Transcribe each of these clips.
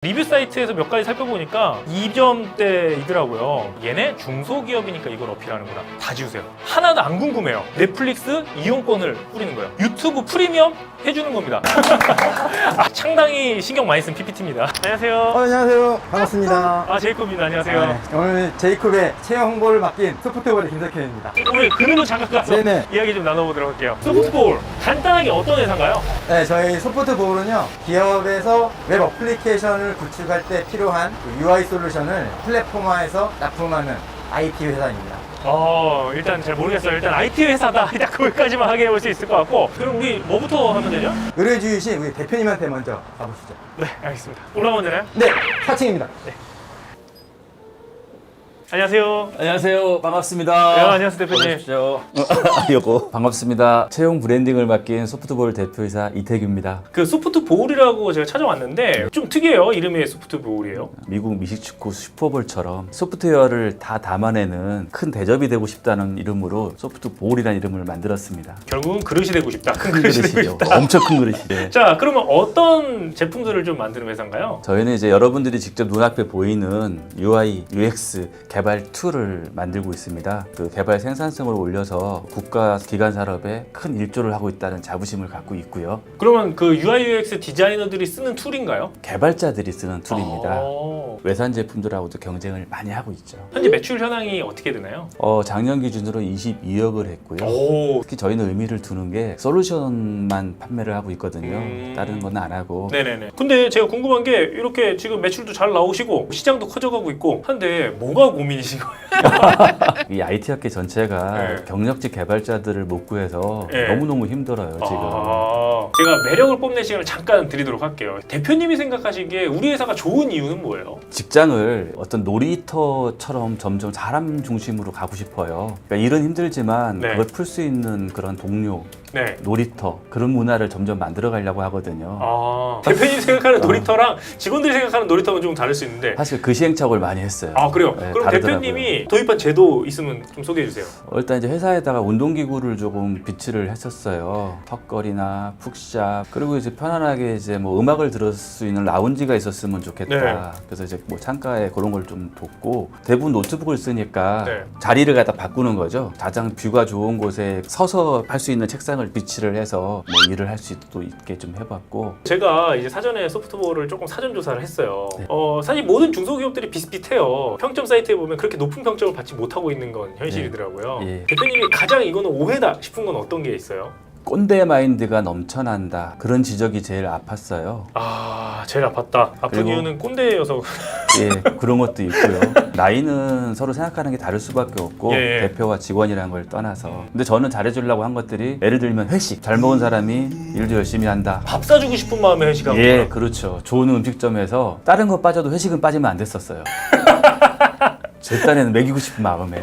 리뷰 사이트에서 몇 가지 살펴보니까 2점대이더라고요. 얘네 중소기업이니까 이걸 어필하는구나. 다 지우세요. 하나도 안 궁금해요. 넷플릭스 이용권을 뿌리는 거예요. 유튜브 프리미엄 해주는 겁니다. 상당히 신경 많이 쓴 PPT입니다. 안녕하세요. 안녕하세요. 반갑습니다. 제이콥입니다. 안녕하세요. 오늘 제이콥의 체험 홍보를 맡긴 소프트볼의 김석현입니다. 오늘 그늘로 잠깐 가서 네네. 이야기 좀 나눠보도록 할게요. 소프트볼, 간단하게 어떤 회사인가요? 네, 저희 소프트볼은요, 기업에서 웹 어플리케이션을 구축할 때 필요한 UI 솔루션을 플랫폼화해서 납품하는 IT 회사입니다. 일단 잘 모르겠어요. 일단 IT 회사다. 일단 거기까지만 확인해 볼 수 있을 것 같고. 그럼 우리 뭐부터 하면 되죠? 의뢰주이신 우리 대표님한테 먼저 가보시죠. 네, 알겠습니다. 올라가면 되나요? 네, 4층입니다. 안녕하세요. 안녕하세요. 반갑습니다. 안녕하세요, 대표님. 요거 반갑습니다. 채용 브랜딩을 맡긴 소프트볼 대표이사 이태규입니다. 그 소프트볼이라고 제가 찾아왔는데 좀 특이해요. 이름이 소프트볼이에요. 미국 미식축구 슈퍼볼처럼 소프트웨어를 다 담아내는 큰 대접이 되고 싶다는 이름으로 소프트볼이라는 이름을 만들었습니다. 결국은 그릇이 되고 싶다. 큰 큰 그릇이 되고 그릇이죠. 싶다. 엄청 큰 그릇이죠. 자, 그러면 어떤 제품들을 좀 만드는 회사인가요? 저희는 이제 여러분들이 직접 눈앞에 보이는 UI, UX 개발 툴을 만들고 있습니다. 그 개발 생산성을 올려서 국가 기관 산업에 큰 일조를 하고 있다는 자부심을 갖고 있고요. 그러면 그 UI, UX 디자이너들이 쓰는 툴인가요? 개발자들이 쓰는 툴입니다. 아, 외산 제품들하고도 경쟁을 많이 하고 있죠. 현재 매출 현황이 어떻게 되나요? 작년 기준으로 22억을 했고요. 오, 특히 저희는 의미를 두는 게 솔루션만 판매를 하고 있거든요. 다른 건 안 하고. 네네네. 근데 제가 궁금한 게 이렇게 지금 매출도 잘 나오시고 시장도 커져가고 있고 한데 뭐가 고민이신 거예요? 이 IT 업계 전체가 네. 경력직 개발자들을 못 구해서 네. 너무너무 힘들어요, 지금. 제가 매력을 뽐낼 시간을 잠깐 드리도록 할게요. 대표님이 생각하시기에 우리 회사가 좋은 이유는 뭐예요? 직장을 어떤 놀이터처럼 점점 사람 중심으로 가고 싶어요. 그러니까 일은 힘들지만 네. 그걸 풀 수 있는 그런 동료, 네. 놀이터, 그런 문화를 점점 만들어 가려고 하거든요. 대표님 생각하는 놀이터랑 직원들이 생각하는 놀이터는 좀 다를 수 있는데. 사실 그 시행착오를 많이 했어요. 그래요? 네, 그럼 다르더라고요. 대표님이 도입한 제도 있으면 좀 소개해 주세요. 일단 이제 회사에다가 운동기구를 조금 비치를 했었어요. 턱걸이나 푹샵, 그리고 이제 편안하게 이제 뭐 음악을 들을 수 있는 라운지가 있었으면 좋겠다. 네. 그래서 이제 뭐 창가에 그런 걸 좀 뒀고, 대부분 노트북을 쓰니까 네. 자리를 갖다 바꾸는 거죠. 가장 뷰가 좋은 곳에 서서 할 수 있는 책상을 비치를 해서 뭐 일을 할 수 있게 좀 해봤고. 제가 이제 사전에 소프트볼을 조금 사전 조사를 했어요. 네. 사실 모든 중소기업들이 비슷비슷해요. 평점 사이트에 보면 그렇게 높은 평점을 받지 못하고 있는 건 현실이더라고요. 예. 대표님이 가장 이거는 오해다 싶은 건 어떤 게 있어요? 꼰대 마인드가 넘쳐난다. 그런 지적이 제일 아팠어요. 제일 아팠다. 아픈 그리고- 이유는 꼰대여서. 예, 그런 것도 있고요. 나이는 서로 생각하는 게 다를 수밖에 없고, 예. 대표와 직원이라는 걸 떠나서. 근데 저는 잘해주려고 한 것들이, 예를 들면 회식. 잘 먹은 사람이 일도 열심히 한다. 밥 사주고 싶은 마음에 회식하고. 예, 그렇죠. 좋은 음식점에서 다른 거 빠져도 회식은 빠지면 안 됐었어요. 제 딴에는 먹이고 싶은 마음에.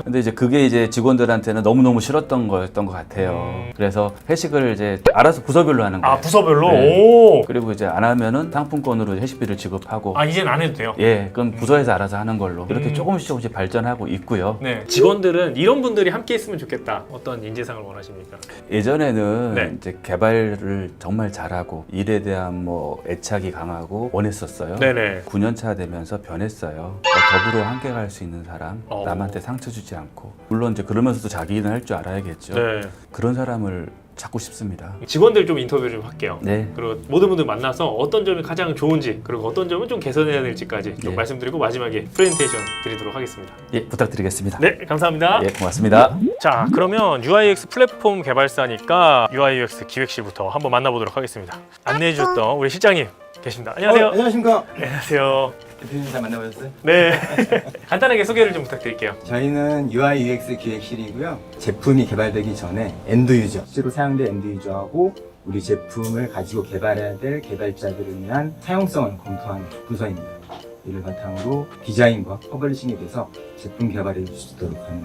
근데 이제 그게 이제 직원들한테는 너무너무 싫었던 거였던 것 같아요. 그래서 회식을 이제 알아서 부서별로 하는 거예요. 부서별로? 네. 오. 그리고 이제 안 하면은 상품권으로 회식비를 지급하고. 이젠 안 해도 돼요? 예, 그건 부서에서 알아서 하는 걸로 이렇게 조금씩 발전하고 있고요. 네. 직원들은 이런 분들이 함께 있으면 좋겠다. 어떤 인재상을 원하십니까? 예전에는 네. 이제 개발을 정말 잘하고 일에 대한 뭐 애착이 강하고 원했었어요. 네네. 9년 차 되면서 변했어요. 더불어 함께 갈 수 있는 사람, 남한테 상처 주지 않고, 물론 이제 그러면서도 자기 일은 할 줄 알아야겠죠. 네. 그런 사람을 찾고 싶습니다. 직원들 좀 인터뷰 좀 할게요. 네. 그리고 모든 분들 만나서 어떤 점이 가장 좋은지, 그리고 어떤 점은 좀 개선해야 될지까지 좀 네. 말씀드리고 마지막에 프레젠테이션 드리도록 하겠습니다. 예, 부탁드리겠습니다. 네, 감사합니다. 예, 고맙습니다. 자, 그러면 UIUX 플랫폼 개발사니까 UIUX 기획실부터 한번 만나보도록 하겠습니다. 안내해 주셨던 우리 실장님 계십니다. 안녕하세요. 안녕하십니까. 안녕하세요. 대표님 잘 만나보셨어요? 네. 간단하게 소개를 좀 부탁드릴게요. 저희는 UI UX 기획실이고요. 제품이 개발되기 전에 엔드 유저, 실제로 사용될 엔드 유저하고 우리 제품을 가지고 개발해야 될 개발자들을 위한 사용성을 검토하는 부서입니다. 이를 바탕으로 디자인과 퍼블리싱에 대해서 제품 개발해 줄 수 있도록 하는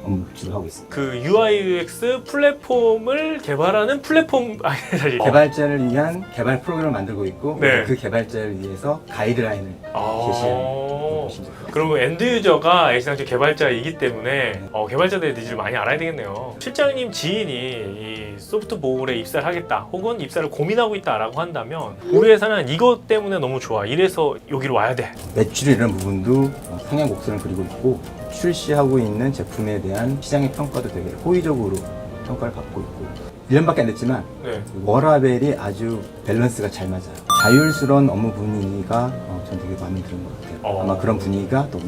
업무 주로 하고 있습니다. 그 UI UX 플랫폼을 개발하는 플랫폼 사실 개발자를 위한 개발 프로그램을 만들고 있고 네. 그 개발자를 위해서 가이드라인을 제시하는 곳입니다. 그러면 엔드 유저가 애시당초 개발자이기 때문에 개발자들의 니즈를 많이 알아야 되겠네요. 실장님 지인이 이 소프트볼에 입사를 하겠다 혹은 입사를 고민하고 있다라고 한다면 우리 회사는 이것 때문에 너무 좋아. 이래서 여기로 와야 돼. 매출 이런 부분도 상향 곡선을 그리고 있고 출시하고 있는 제품에 대한 시장의 평가도 되게 호의적으로 평가를 받고 있고 1년밖에 안 됐지만 네. 워라벨이 아주 밸런스가 잘 맞아요. 자율스러운 업무 분위기가 전 되게 마음에 드는 것 같아요. 아마 그런 분위기가 너무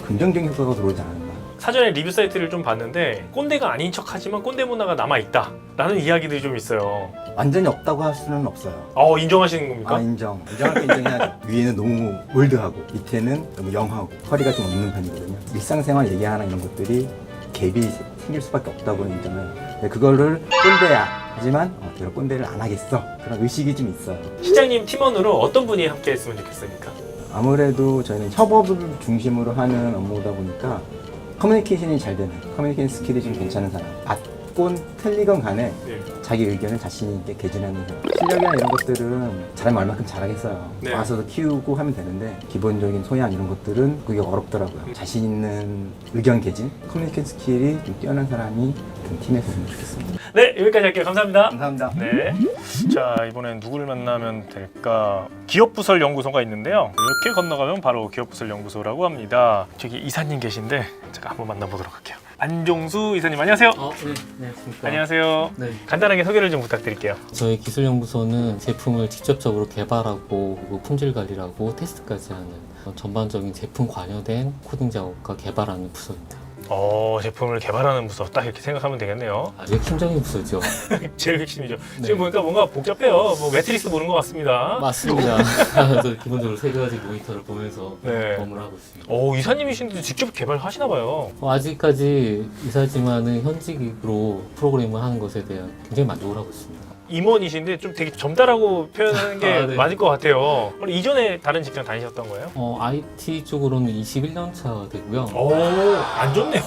긍정적인 효과가 들어오지 않았나. 사전에 리뷰 사이트를 좀 봤는데 꼰대가 아닌 척하지만 꼰대 문화가 남아있다 라는 이야기들이 좀 있어요. 완전히 없다고 할 수는 없어요. 인정하시는 겁니까? 인정할 거 인정해야죠. 위에는 너무 올드하고 밑에는 너무 영하고 허리가 좀 없는 편이거든요. 일상생활 얘기하나 이런 것들이 갭이 생길 수밖에 없다고 인정해요. 근데 그거를 꼰대야 하지만 내가 꼰대를 안 하겠어 그런 의식이 좀 있어요. 실장님 팀원으로 어떤 분이 함께 했으면 좋겠습니까? 아무래도 저희는 협업을 중심으로 하는 업무다 보니까 커뮤니케이션이 잘 되는, 커뮤니케이션 스킬이 좀 괜찮은 사람, 맞건 틀리건 간에 네. 자기 의견을 자신 있게 개진하는 사람. 실력이나 이런 것들은 잘하면 얼마큼 잘하겠어요. 네. 와서도 키우고 하면 되는데 기본적인 소양 이런 것들은 그게 어렵더라고요. 자신 있는 의견 개진, 커뮤니케이션 스킬이 좀 뛰어난 사람이 팀에서 있으면 좋겠습니다. 네, 여기까지 할게요. 감사합니다. 감사합니다. 네. 자, 이번엔 누구를 만나면 될까? 기업부설 연구소가 있는데요. 이렇게 건너가면 바로 기업부설 연구소라고 합니다. 저기 이사님 계신데 제가 한번 만나보도록 할게요. 안종수 이사님 안녕하세요. 네, 안녕하십니까. 안녕하세요. 네, 간단하게 소개를 좀 부탁드릴게요. 저희 기술연구소는 제품을 직접적으로 개발하고 그리고 품질 관리를 하고 테스트까지 하는 전반적인 제품 관여된 코딩 작업과 개발하는 부서입니다. 제품을 개발하는 부서 딱 이렇게 생각하면 되겠네요. 아주 핵심적인 부서죠. 제일 핵심이죠. 네. 지금 보니까 뭔가 복잡해요. 뭐 매트릭스 보는 것 같습니다. 맞습니다. 저 기본적으로 세 가지 모니터를 보면서 네. 업무를 하고 있습니다. 이사님이신데 직접 개발하시나 봐요. 아직까지 이사지만은 현직으로 프로그램을 하는 것에 대한 굉장히 만족을 하고 있습니다. 임원이신데 좀 되게 젊다라고 표현하는 게 네. 맞을 것 같아요. 원래 이전에 다른 직장 다니셨던 거예요? IT 쪽으로는 21년 차 되고요. 안 좋네요.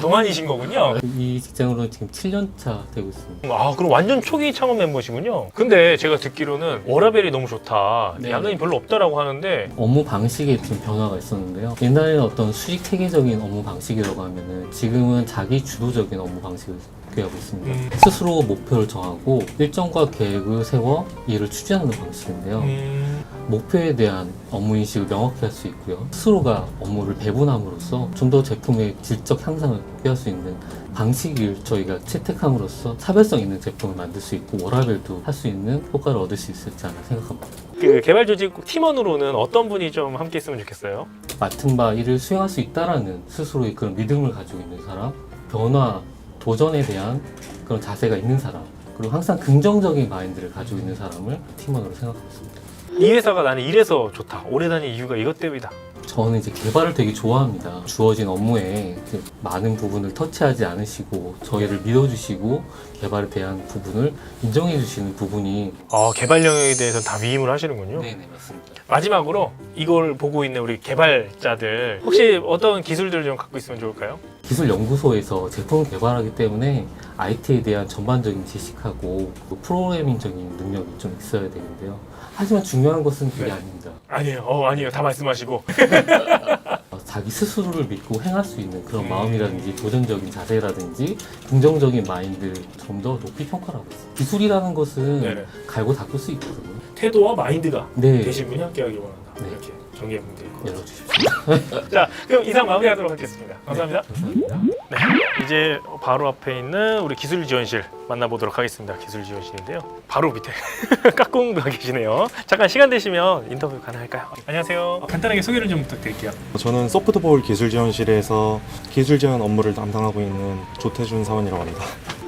동안이신 거군요. 이 직장으로는 지금 7년 차 되고 있습니다. 그럼 완전 초기 창업 멤버시군요. 근데 제가 듣기로는 워라벨이 너무 좋다. 네. 야근이 별로 없다라고 하는데 업무 방식에 좀 변화가 있었는데요. 옛날에는 어떤 수직 체계적인 업무 방식이라고 하면은 지금은 자기 주도적인 업무 방식을 구하고 있습니다. 스스로 목표를 정하고 일정과 계획을 세워 이를 추진하는 방식인데요. 목표에 대한 업무 인식을 명확히 할 수 있고요. 스스로가 업무를 배분함으로써 좀 더 제품의 질적 향상을 꾀할 수 있는 방식을 저희가 채택함으로써 차별성 있는 제품을 만들 수 있고 워라벨도 할 수 있는 효과를 얻을 수 있을지 않나 생각합니다. 그 개발 조직 팀원으로는 어떤 분이 좀 함께 했으면 좋겠어요? 맡은 바 일을 수행할 수 있다라는 스스로의 그런 믿음을 가지고 있는 사람, 변화, 도전에 대한 그런 자세가 있는 사람, 그리고 항상 긍정적인 마인드를 가지고 있는 사람을 팀원으로 생각하고 있습니다. 이 회사가 나는 이래서 좋다. 오래 다닌 이유가 이것 때문이다. 저는 이제 개발을 되게 좋아합니다. 주어진 업무에 이제 많은 부분을 터치하지 않으시고 저희를 믿어주시고 개발에 대한 부분을 인정해 주시는 부분이 개발 영역에 대해서 다 위임을 하시는군요. 네네 맞습니다. 마지막으로 이걸 보고 있는 우리 개발자들 혹시 어떤 기술들을 좀 갖고 있으면 좋을까요? 기술연구소에서 제품을 개발하기 때문에 IT에 대한 전반적인 지식하고 그 프로그래밍적인 능력이 좀 있어야 되는데요. 하지만 중요한 것은 그게 네. 아닙니다. 아니에요. 다 말씀하시고. 자기 스스로를 믿고 행할 수 있는 그런 마음이라든지 도전적인 자세라든지 긍정적인 마인드를 좀 더 높이 평가를 하고 있어요. 기술이라는 것은 네네. 갈고 닦을 수 있거든요. 태도와 마인드가 네, 되신 분이 함께하기 원한다. 네. 이렇게 정리해보면 될 것 같아요. 열어주십시오. 자, 그럼 이상 마무리하도록 하겠습니다. 감사합니다. 감사합니다. 이제 바로 앞에 있는 우리 기술지원실 만나보도록 하겠습니다. 기술지원실인데요. 바로 밑에 까꿍가 계시네요. 잠깐 시간 되시면 인터뷰 가능할까요? 안녕하세요. 간단하게 소개를 좀 부탁드릴게요. 저는 소프트볼 기술지원실에서 기술지원 업무를 담당하고 있는 조태준 사원이라고 합니다.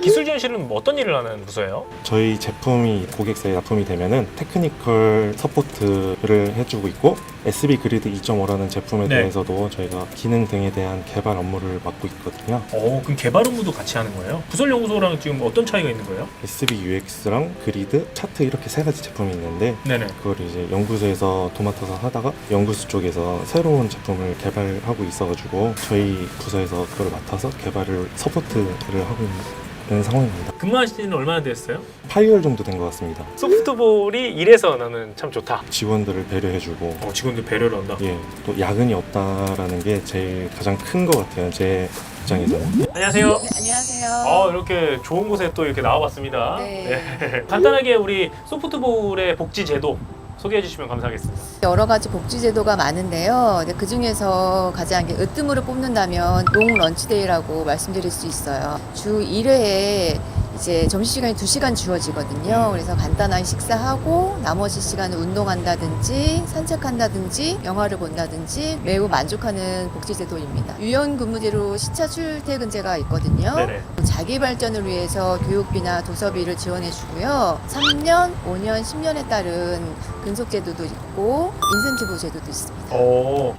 기술 지원실은 뭐 어떤 일을 하는 부서예요? 저희 제품이 고객사에 납품이 되면은 테크니컬 서포트를 해주고 있고 SB 그리드 2.5라는 제품에 네. 대해서도 저희가 기능 등에 대한 개발 업무를 맡고 있거든요. 그럼 개발 업무도 같이 하는 거예요? 부설연구소랑 지금 어떤 차이가 있는 거예요? SB UX랑 그리드, 차트 이렇게 세 가지 제품이 있는데 네네. 그걸 이제 연구소에서 도맡아서 하다가 연구소 쪽에서 새로운 제품을 개발하고 있어가지고 저희 부서에서 그걸 맡아서 개발을 서포트를 하고 있는 상황입니다. 근무하신 지는 얼마나 됐어요? 8개월 정도 된 것 같습니다. 소프트볼이 이래서 나는 참 좋다. 직원들을 배려해주고 직원들 배려를 한다. 예, 또 야근이 없다라는 게 제일 가장 큰 것 같아요. 제 입장에서는. 안녕하세요. 안녕하세요. 이렇게 좋은 곳에 또 이렇게 나와봤습니다. 네. 간단하게 우리 소프트볼의 복지 제도 소개해 주시면 감사하겠습니다. 여러 가지 복지 제도가 많은데요. 그 중에서 가장 으뜸으로 뽑는다면 롱 런치데이라고 말씀드릴 수 있어요. 주 1회에 이제 점심시간이 2시간 주어지거든요. 그래서 간단한 식사하고 나머지 시간을 운동한다든지 산책한다든지 영화를 본다든지 매우 만족하는 복지제도입니다. 유연근무제로 시차 출퇴근제가 있거든요. 네네. 자기 발전을 위해서 교육비나 도서비를 지원해 주고요. 3년, 5년, 10년에 따른 근속제도도 있고 인센티브 제도도 있습니다.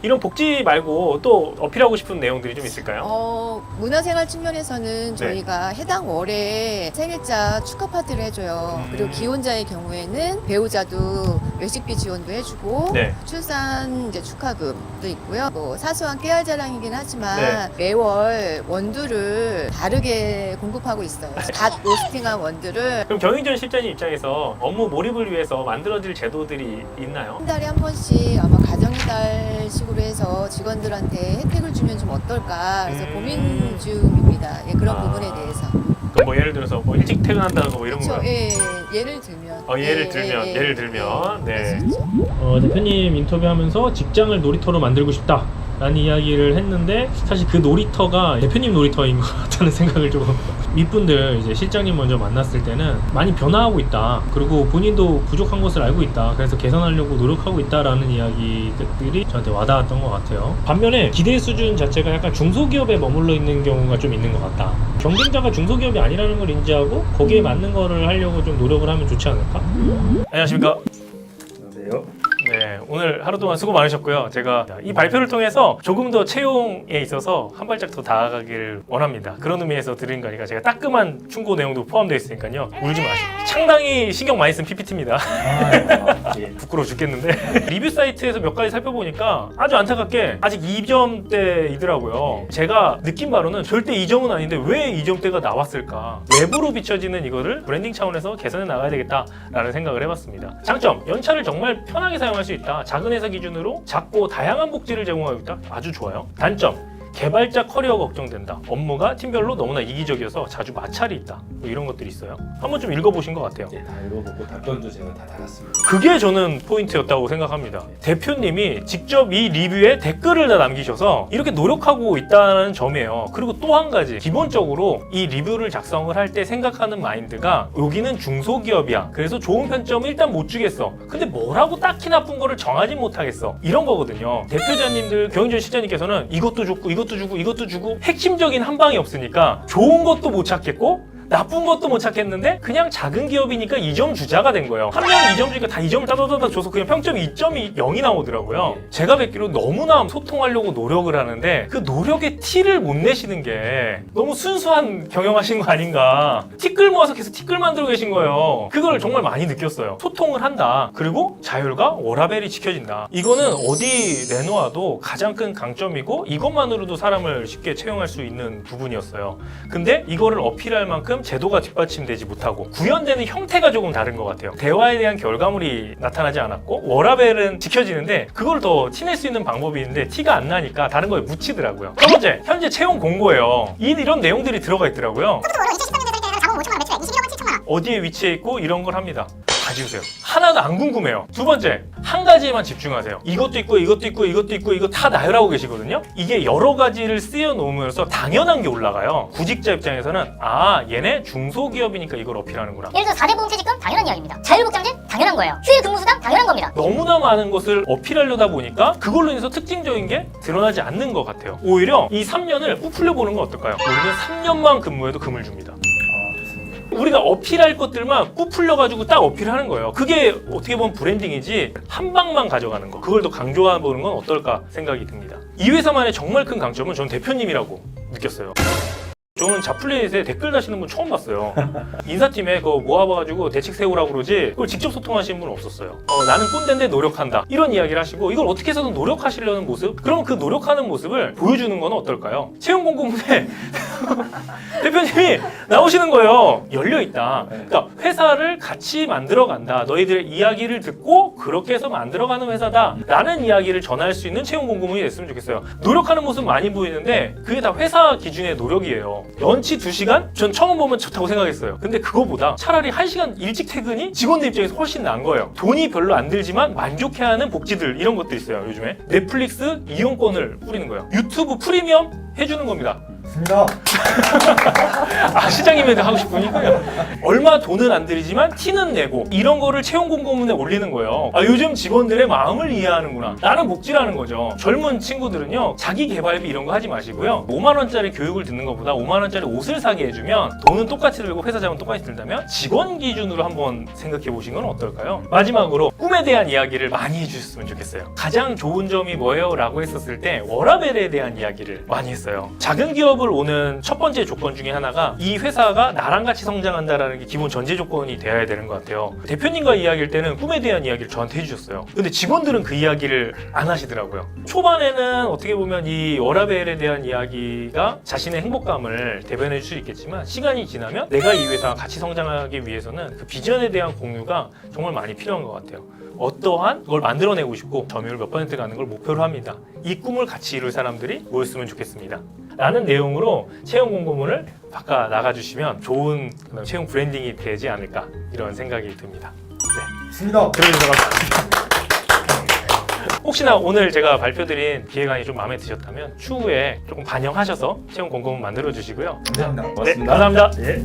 이런 복지 말고 또 어필하고 싶은 내용들이 좀 있을까요? 문화생활 측면에서는 저희가 해당 월에 생일자 축하 파티를 해줘요. 그리고 기혼자의 경우에는 배우자도 외식비 지원도 해주고 네. 출산 이제 축하금도 있고요. 뭐 사소한 깨알 자랑이긴 하지만 네. 매월 원두를 다르게 공급하고 있어요. 갓 로스팅한 원두를 그럼 경인전 실장님 입장에서 업무 몰입을 위해서 만들어질 제도들이 있나요? 한 달에 한 번씩 아마 가정의 달 식으로 해서 직원들한테 혜택을 주면 좀 어떨까 그래서 고민 중입니다. 예, 그런 부분에 대해서. 그럼 뭐 예를 들어서 뭐 일찍 퇴근한다는 거 뭐 이런 그렇죠. 거요? 예, 예를 들면. 예를 들면 네. 그럴 수 있죠. 대표님 인터뷰하면서 직장을 놀이터로 만들고 싶다 라는 이야기를 했는데 사실 그 놀이터가 대표님 놀이터인 것 같다는 생각을 조금 윗분들 이제 실장님 먼저 만났을 때는 많이 변화하고 있다, 그리고 본인도 부족한 것을 알고 있다, 그래서 개선하려고 노력하고 있다라는 이야기들이 저한테 와닿았던 것 같아요. 반면에 기대 수준 자체가 약간 중소기업에 머물러 있는 경우가 좀 있는 것 같다. 경쟁자가 중소기업이 아니라는 걸 인지하고 거기에 맞는 거를 하려고 좀 노력을 하면 좋지 않을까? 안녕하십니까? 안녕하세요. 네, 오늘 하루 동안 수고 많으셨고요. 제가 이 발표를 통해서 조금 더 채용에 있어서 한 발짝 더 다가가길 원합니다. 그런 의미에서 드린 거니까 제가 따끔한 충고 내용도 포함되어 있으니까요. 울지 마시고. 상당히 신경 많이 쓴 PPT입니다. 부끄러워 죽겠는데 리뷰 사이트에서 몇 가지 살펴보니까 아주 안타깝게 아직 2점대이더라고요. 제가 느낀 바로는 절대 2점은 아닌데 왜 2점대가 나왔을까? 외부로 비춰지는 이거를 브랜딩 차원에서 개선해 나가야 되겠다라는 생각을 해봤습니다. 장점, 연차를 정말 편하게 사용할 수 있다. 작은 회사 기준으로 작고 다양한 복지를 제공하고 있다. 아주 좋아요. 단점, 개발자 커리어 걱정된다. 업무가 팀별로 너무나 이기적이어서 자주 마찰이 있다. 뭐 이런 것들이 있어요. 한번 좀 읽어보신 것 같아요. 다 읽어보고 답변도 제가 다 달았습니다. 그게 저는 포인트였다고 생각합니다. 대표님이 직접 이 리뷰에 댓글을 다 남기셔서 이렇게 노력하고 있다는 점이에요. 그리고 또 한 가지, 기본적으로 이 리뷰를 작성을 할 때 생각하는 마인드가 여기는 중소기업이야, 그래서 좋은 편점을 일단 못 주겠어, 근데 뭐라고 딱히 나쁜 거를 정하지 못하겠어, 이런 거거든요. 대표자님들, 경영진 실장님께서는 이것도 좋고 이것도 주고 핵심적인 한 방이 없으니까 좋은 것도 못 찾겠고 나쁜 것도 못 찾겠는데 그냥 작은 기업이니까 2점 주자가 된 거예요. 한 명이 2점 주니까 다 2점을 따다다다 줘서 그냥 평점이 2점이 0이 나오더라고요. 제가 뵙기로 너무나 소통하려고 노력을 하는데 그 노력의 티를 못 내시는 게 너무 순수한 경영하신 거 아닌가. 티끌 모아서 계속 티끌 만들고 계신 거예요. 그걸 정말 많이 느꼈어요. 소통을 한다. 그리고 자율과 워라밸이 지켜진다. 이거는 어디 내놓아도 가장 큰 강점이고 이것만으로도 사람을 쉽게 채용할 수 있는 부분이었어요. 근데 이거를 어필할 만큼 제도가 뒷받침되지 못하고 구현되는 형태가 조금 다른 것 같아요. 대화에 대한 결과물이 나타나지 않았고 워라밸은 지켜지는데 그걸 더 티낼 수 있는 방법이 있는데 티가 안 나니까 다른 거에 묻히더라고요. 첫 번째, 현재 채용 공고예요. 이런 내용들이 들어가 있더라고요. 어디에 위치해 있고 이런 걸 합니다. 다 지우세요. 하나도 안 궁금해요. 두 번째, 한 가지에만 집중하세요. 이것도 있고 이거 다 나열하고 계시거든요. 이게 여러 가지를 쓰여 놓으면서 당연한 게 올라가요. 구직자 입장에서는 아, 얘네 중소기업이니까 이걸 어필하는구나. 예를 들어 4대 보험퇴직금 당연한 이야기입니다. 자율복장제 당연한 거예요. 휴일 근무수당 당연한 겁니다. 너무나 많은 것을 어필하려다 보니까 그걸로 인해서 특징적인 게 드러나지 않는 것 같아요. 오히려 이 3년을 부풀려 보는 건 어떨까요? 우리는 3년만 근무해도 금을 줍니다. 우리가 어필할 것들만 꾸 풀려가지고 딱 어필하는 거예요. 그게 어떻게 보면 브랜딩이지 한 방만 가져가는 거. 그걸 더 강조해보는 건 어떨까 생각이 듭니다. 이 회사만의 정말 큰 강점은 전 대표님이라고 느꼈어요. 저는 자플릿에 댓글 다시는 분 처음 봤어요. 인사팀에 그거 모아봐가지고 대책 세우라고 그러지 그걸 직접 소통하시는 분은 없었어요. 나는 꼰대인데 노력한다 이런 이야기를 하시고 이걸 어떻게 해서든 노력하시려는 모습? 그럼 그 노력하는 모습을 보여주는 건 어떨까요? 채용공고문에 대표님이 나오시는 거예요. 열려있다. 그러니까 회사를 같이 만들어간다. 너희들의 이야기를 듣고 그렇게 해서 만들어가는 회사다 라는 이야기를 전할 수 있는 채용공고문이 됐으면 좋겠어요. 노력하는 모습 많이 보이는데 그게 다 회사 기준의 노력이에요. 런치 2시간? 전 처음 보면 좋다고 생각했어요. 근데 그거보다 차라리 1시간 일찍 퇴근이 직원들 입장에서 훨씬 나은 거예요. 돈이 별로 안 들지만 만족해하는 복지들 이런 것도 있어요. 요즘에 넷플릭스 이용권을 뿌리는 거예요. 유튜브 프리미엄 해주는 겁니다. 맞습니다. 아, 시장님에도 하고 싶으니까요. 얼마 돈은 안 들이지만 티는 내고 이런 거를 채용공고문에 올리는 거예요. 아, 요즘 직원들의 마음을 이해하는구나. 나는 복지라는 거죠. 젊은 친구들은요, 자기 개발비 이런 거 하지 마시고요. 5만 원짜리 교육을 듣는 것보다 5만 원짜리 옷을 사게 해주면 돈은 똑같이 들고 회사 자본 똑같이 들다면 직원 기준으로 한번 생각해 보신 건 어떨까요? 마지막으로 꿈에 대한 이야기를 많이 해주셨으면 좋겠어요. 가장 좋은 점이 뭐예요? 라고 했었을 때 워라벨에 대한 이야기를 많이 했어요. 작은 기업을 오는 첫 번째 조건 중에 하나가 이 회사가 나랑 같이 성장한다라는 게 기본 전제 조건이 되어야 되는 것 같아요. 대표님과 이야기할 때는 꿈에 대한 이야기를 저한테 해주셨어요. 근데 직원들은 그 이야기를 안 하시더라고요. 초반에는 어떻게 보면 이 워라벨에 대한 이야기가 자신의 행복감을 대변해 줄 수 있겠지만 시간이 지나면 내가 이 회사와 같이 성장하기 위해서는 그 비전에 대한 공유가 정말 많이 필요한 것 같아요. 어떠한 걸 만들어내고 싶고 점유율 몇 퍼센트 가는 걸 목표로 합니다. 이 꿈을 같이 이룰 사람들이 모였으면 좋겠습니다. 라는 내용으로 채용 공고문을 바꿔 나가주시면 좋은 채용 브랜딩이 되지 않을까 이런 생각이 듭니다. 네, 맞습니다. 들어주셔서 감사합니다. 혹시나 오늘 제가 발표드린 기획안이 좀 마음에 드셨다면 추후에 조금 반영하셔서 채용 공고문 만들어 주시고요. 감사합니다. 네, 감사합니다. 예.